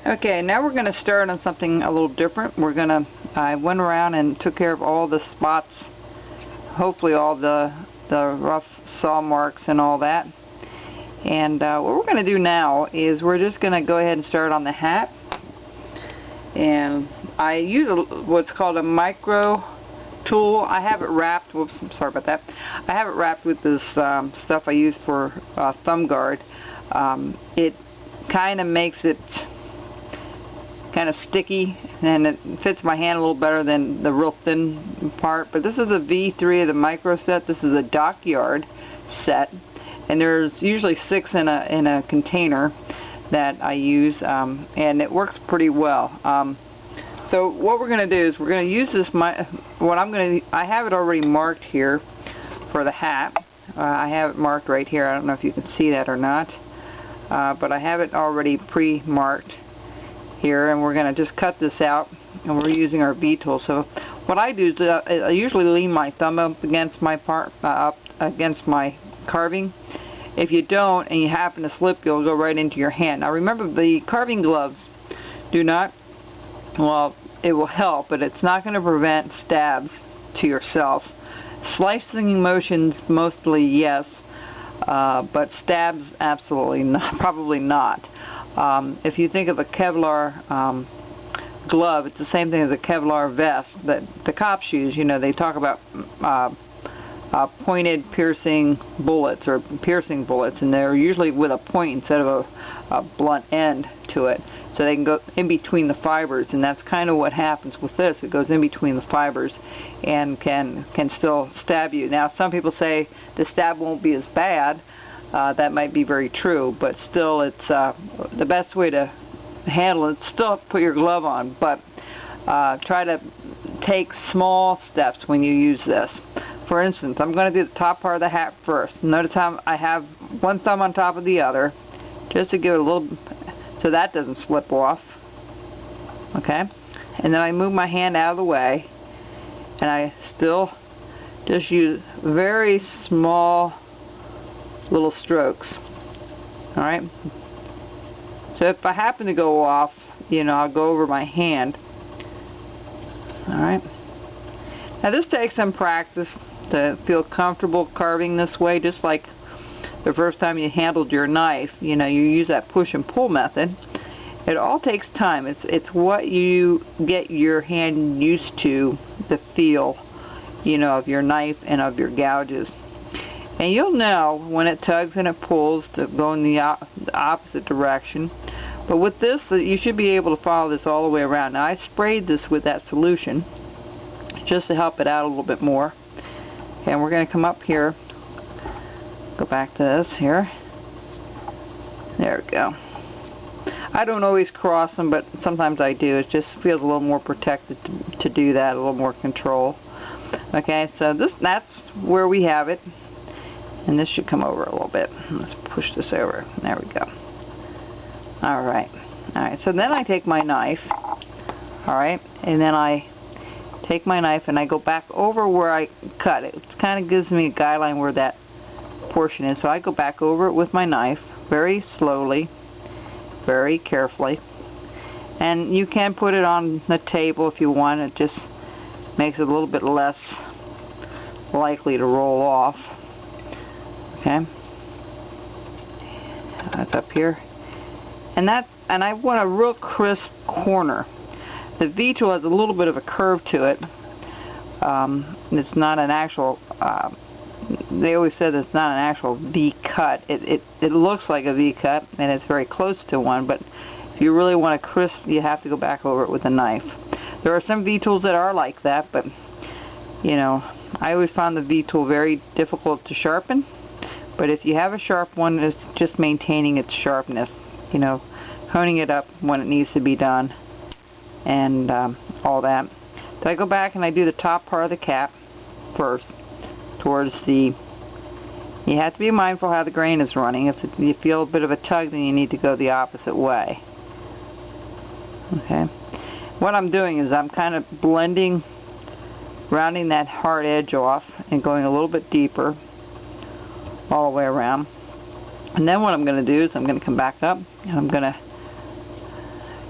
Okay, now we're going to start on something a little different. I went around and took care of all the spots, hopefully all the rough saw marks and all that. And what we're going to do now is we're just going to go ahead and start on the hat. And I use what's called a micro tool. I have it wrapped, whoops, I'm sorry about that. I have it wrapped with this stuff I use for thumb guard. It kind of makes it kind of sticky, and it fits my hand a little better than the real thin part. But this is a V3 of the micro set. This is a dockyard set, and there's usually 6 in a container that I use, and it works pretty well. So what we're going to do is we're going to use this. I have it already marked here for the hat. I have it marked right here. I don't know if you can see that or not, but I have it already pre-marked here, and we're going to just cut this out, and we're using our V tool. So what I do is I usually lean my thumb up against my against my carving. If you don't and you happen to slip, you'll go right into your hand. Now remember, the carving gloves do not, well, it will help, but it's not going to prevent stabs to yourself. Slicing motions mostly yes, but stabs absolutely not, probably not. If you think of a Kevlar glove, it's the same thing as a Kevlar vest that the cops use. You know, they talk about pointed piercing bullets, or piercing bullets, and they're usually with a point instead of a blunt end to it, so they can go in between the fibers. And that's kind of what happens with this. It goes in between the fibers and can still stab you. Now some people say the stab won't be as bad. That might be very true, but still, it's the best way to handle it. Still put your glove on, but try to take small steps when you use this. For instance, I'm going to do the top part of the hat first. Notice how I have one thumb on top of the other, just to give it a little, so that doesn't slip off. Okay, and then I move my hand out of the way, and I still just use very small little strokes. Alright, so if I happen to go off, you know, I'll go over my hand. Alright, now this takes some practice to feel comfortable carving this way, just like the first time you handled your knife. You know, you use that push and pull method. It all takes time. It's what you get your hand used to, the feel, you know, of your knife and of your gouges. And you'll know when it tugs and it pulls to go in the opposite direction. But with this, you should be able to follow this all the way around. Now I sprayed this with that solution just to help it out a little bit more. And we're going to come up here, go back to this here. There we go. I don't always cross them, but sometimes I do. It just feels a little more protected to do that, a little more control. Okay, so that's where we have it. And this should come over a little bit. Let's push this over. There we go. Alright. Alright, so then I take my knife. Alright, and then I take my knife and I go back over where I cut it. It kind of gives me a guideline where that portion is. So I go back over it with my knife, very slowly, very carefully. And you can put it on the table if you want. It just makes it a little bit less likely to roll off. Okay, that's up here, and I want a real crisp corner. The V tool has a little bit of a curve to it. It's not an actual. They always said it's not an actual V cut. It looks like a V cut, and it's very close to one. But if you really want a crisp, you have to go back over it with a knife. There are some V tools that are like that, but you know, I always found the V tool very difficult to sharpen. But if you have a sharp one, it's just maintaining its sharpness, you know, honing it up when it needs to be done, and all that. So I go back and I do the top part of the cap first, towards the, you have to be mindful how the grain is running. If you feel a bit of a tug, then you need to go the opposite way. Okay. What I'm doing is I'm kind of blending, rounding that hard edge off and going a little bit deeper all the way around. And then what I'm going to do is I'm going to come back up and I'm going to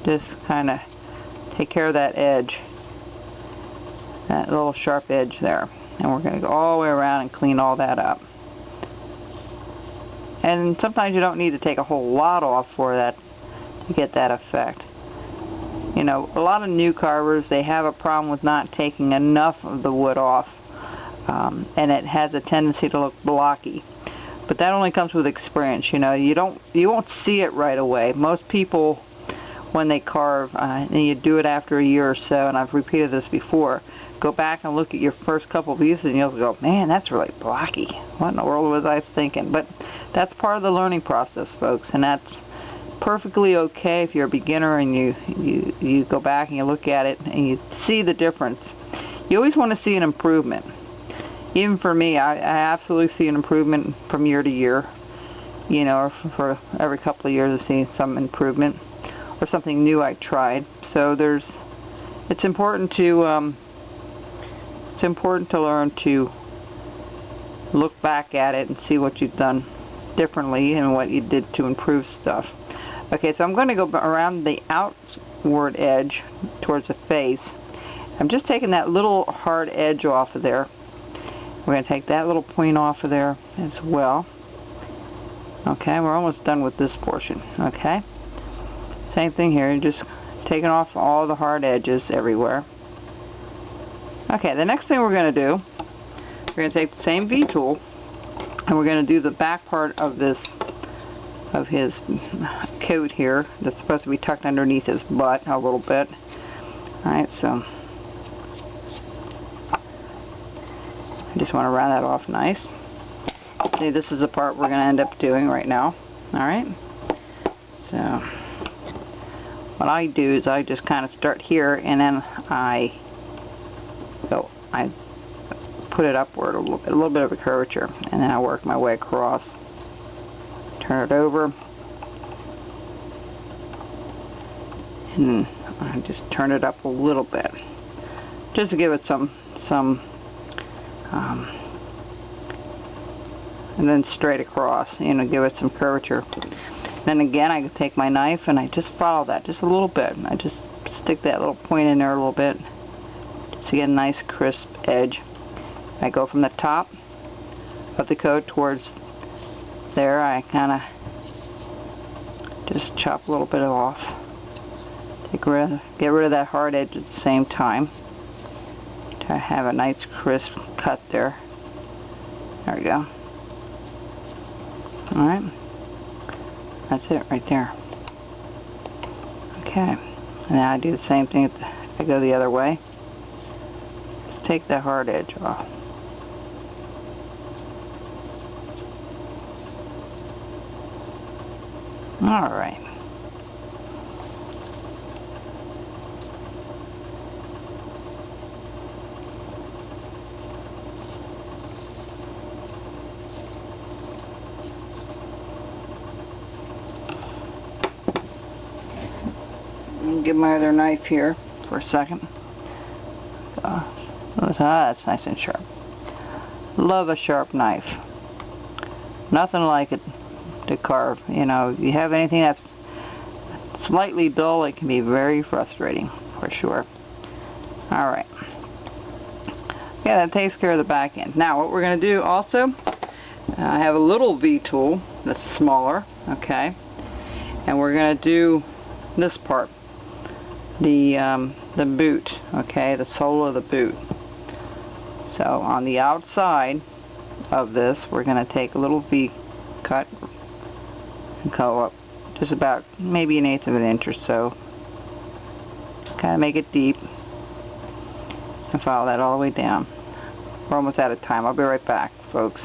just kind of take care of that edge, that little sharp edge there. And we're going to go all the way around and clean all that up. And sometimes you don't need to take a whole lot off for that to get that effect. You know, a lot of new carvers, they have a problem with not taking enough of the wood off, and it has a tendency to look blocky. But that only comes with experience. You know, you won't see it right away. Most people, when they carve, and you do it after a year or so, and I've repeated this before, go back and look at your first couple of pieces and you'll go, man, that's really blocky. What in the world was I thinking? But that's part of the learning process, folks, and that's perfectly okay if you're a beginner and you go back and you look at it and you see the difference. You always want to see an improvement. Even for me, I absolutely see an improvement from year to year. You know, for every couple of years I see some improvement or something new I tried. So it's important to learn to look back at it and see what you've done differently and what you did to improve stuff. Okay, so I'm going to go around the outward edge towards the face. I'm just taking that little hard edge off of there. We're going to take that little point off of there as well. Okay, we're almost done with this portion. Okay, same thing here. You're just taking off all the hard edges everywhere. Okay, the next thing we're going to do, we're going to take the same V tool and we're going to do the back part of his coat here that's supposed to be tucked underneath his butt a little bit. Alright, so I just want to round that off nice. See, this is the part we're going to end up doing right now. Alright, so what I do is I just kind of start here and then I put it upward a little bit of a curvature, and then I work my way across. Turn it over, and I just turn it up a little bit, just to give it some, and then straight across. You know, give it some curvature. Then again, I take my knife and I just follow that just a little bit. I just stick that little point in there a little bit, just to get a nice crisp edge. I go from the top of the coat towards there. I kind of just chop a little bit off. Get rid of that hard edge at the same time to have a nice crisp cut there. There we go. Alright, that's it right there. Okay, and now I do the same thing if I go the other way. Just take that hard edge off. Alright. Get my other knife here for a second. That's nice and sharp. Love a sharp knife. Nothing like it to carve. You know, if you have anything that's slightly dull, it can be very frustrating, for sure. Alright. Yeah, that takes care of the back end. Now, what we're going to do also, I have a little V tool that's smaller, okay, and we're going to do this part, the boot, okay, the sole of the boot. So on the outside of this, we're going to take a little V cut and go up just about maybe 1/8 of an inch or so. Kind of make it deep and follow that all the way down. We're almost out of time. I'll be right back, folks.